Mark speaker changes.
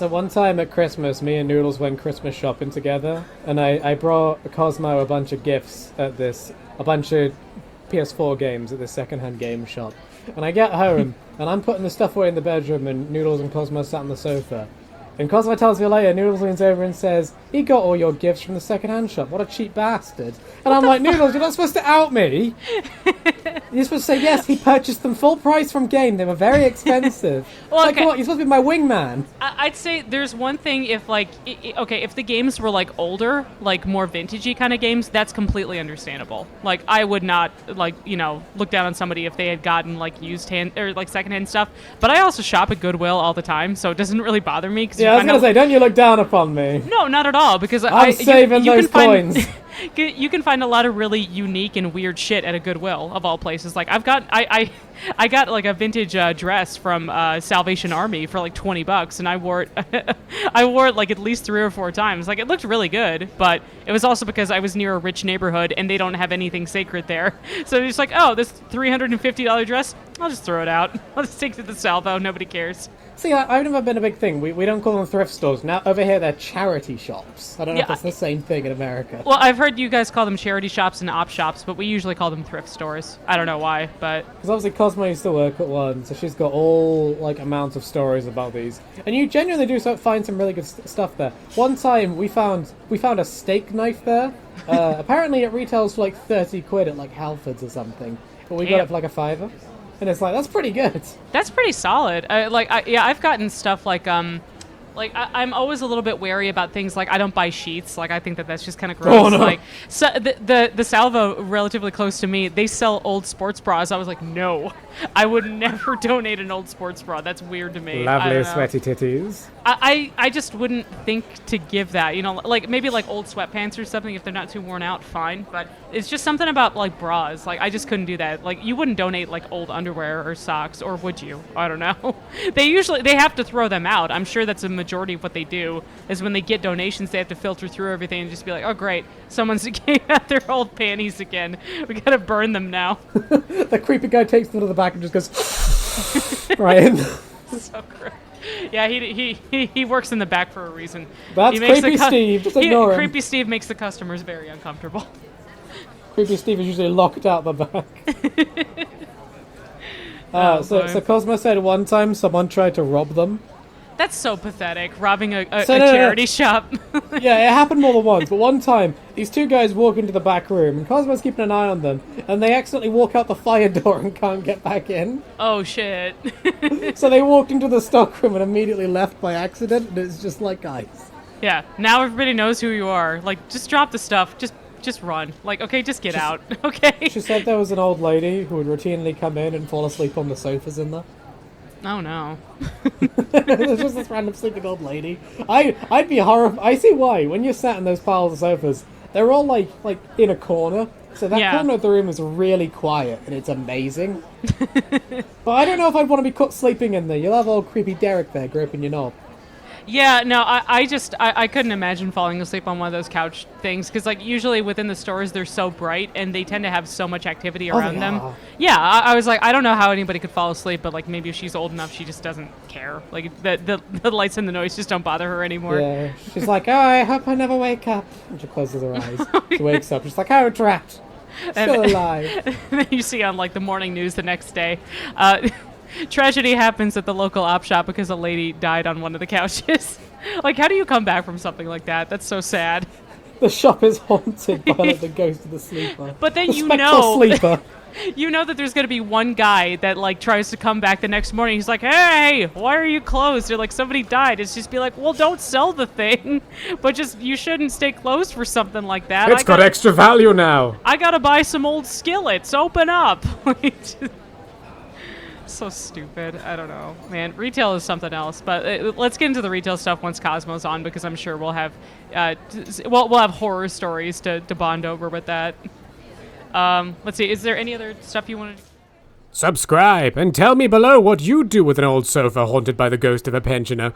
Speaker 1: So one time at Christmas, me and Noodles went Christmas shopping together, and I brought Cosmo a bunch of gifts a bunch of PS4 games at this secondhand game shop. And I get home, and I'm putting the stuff away in the bedroom, and Noodles and Cosmo sat on the sofa. And Cosmo tells me later, Noodles leans over and says, "He got all your gifts from the second-hand shop. What a cheap bastard." And I'm like, Noodles, you're not supposed to out me. You're supposed to say, yes, he purchased them full price from Game. They were very expensive.
Speaker 2: Well,
Speaker 1: like, what? You're supposed to be my wingman.
Speaker 2: I'd say there's one thing if, like, if the games were, like, older, like, more vintagey kind of games, that's completely understandable. Like, I would not, like, look down on somebody if they had gotten, like, secondhand stuff. But I also shop at Goodwill all the time, so it doesn't really bother me.
Speaker 1: Yeah, I was going to say, don't you look down upon me.
Speaker 2: No, not at all, because
Speaker 1: I'm saving those coins.
Speaker 2: You can find a lot of really unique and weird shit at a Goodwill of all places. Like I got like a vintage dress from Salvation Army for like $20, and I wore it. I wore it like at least 3 or 4 times. Like it looked really good, but it was also because I was near a rich neighborhood and they don't have anything sacred there. So they're just like, oh, this $350 dress, I'll just throw it out. I'll just take it to the salvo. Nobody cares.
Speaker 1: See, I've never been a big thing. We don't call them thrift stores. Now, over here, they're charity shops. I don't know if that's the same thing in America.
Speaker 2: Well, I've heard you guys call them charity shops and op shops, but we usually call them thrift stores. I don't know why, but...
Speaker 1: Because obviously Cosmo used to work at one, so she's got all, like, amounts of stories about these. And you genuinely do find some really good stuff there. One time, we found a steak knife there. Apparently it retails for, like, 30 quid at, like, Halfords or something. But we got it for, like, a $5. And it's like, that's pretty good.
Speaker 2: That's pretty solid. I've gotten stuff like I'm always a little bit wary about things like I don't buy sheets. Like I think that's just kind of gross.
Speaker 1: Oh, no.
Speaker 2: Like so the salvo relatively close to me, they sell old sports bras. I was like, no, I would never donate an old sports bra. That's weird to me.
Speaker 1: Lovely sweaty titties.
Speaker 2: I just wouldn't think to give that. Like maybe like old sweatpants or something if they're not too worn out, fine. But it's just something about like bras. Like I just couldn't do that. Like you wouldn't donate like old underwear or socks, or would you? I don't know. They have to throw them out. I'm sure that's a majority of what they do is when they get donations, they have to filter through everything and just be like, oh great, someone's getting out their old panties again. We gotta burn them now.
Speaker 1: The creepy guy takes them to the back and just goes right in.
Speaker 2: So gross. Yeah, he works in the back for a reason.
Speaker 1: That's Creepy Steve. Just ignore him.
Speaker 2: Creepy Steve makes the customers very uncomfortable.
Speaker 1: Creepy Steve is usually locked out the back. So Cosmo said one time someone tried to rob them.
Speaker 2: That's so pathetic, robbing a charity shop.
Speaker 1: Yeah, it happened more than once, but one time, these two guys walk into the back room, and Cosmo's keeping an eye on them, and they accidentally walk out the fire door and can't get back in.
Speaker 2: Oh, shit.
Speaker 1: So they walked into the stockroom and immediately left by accident, and it's just like, guys.
Speaker 2: Yeah, now everybody knows who you are. Like, just drop the stuff. Just run. Like, okay, just get out. Okay?
Speaker 1: She said there was an old lady who would routinely come in and fall asleep on the sofas in there.
Speaker 2: Oh no.
Speaker 1: There's just this random sleeping old lady. I'd be horrified. I see why. When you're sat in those piles of sofas, they're all like in a corner. So that corner of the room is really quiet and it's amazing. But I don't know if I'd want to be caught sleeping in there. You'll have old creepy Derek there gripping your knob.
Speaker 2: Yeah, no, I couldn't imagine falling asleep on one of those couch things because, like, usually within the stores they're so bright and they tend to have so much activity around them. Yeah, I was like, I don't know how anybody could fall asleep, but like maybe if she's old enough, she just doesn't care. Like the lights and the noise just don't bother her anymore.
Speaker 1: Yeah, she's like, oh, I hope I never wake up. And she closes her eyes. She wakes up. She's like, oh, trapped. Still alive.
Speaker 2: And then you see on like the morning news the next day. Tragedy happens at the local op shop because a lady died on one of the couches. Like, how do you come back from something like that? That's so sad.
Speaker 1: The shop is haunted by like, the ghost of the sleeper.
Speaker 2: But then
Speaker 1: the sleeper.
Speaker 2: You know that there's going to be one guy that like tries to come back the next morning. He's like, hey, why are you closed? Or like somebody died. It's just be like, well, don't sell the thing. But just, you shouldn't stay closed for something like that.
Speaker 1: It's got extra value now.
Speaker 2: I got to buy some old skillets. Open up. So stupid. I don't know, man. Retail is something else, but let's get into the retail stuff once Cosmo's on, because I'm sure we'll have we'll have horror stories to bond over with that. Let's see, is there any other stuff you want to
Speaker 3: Subscribe and tell me below what you'd do with an old sofa haunted by the ghost of a pensioner.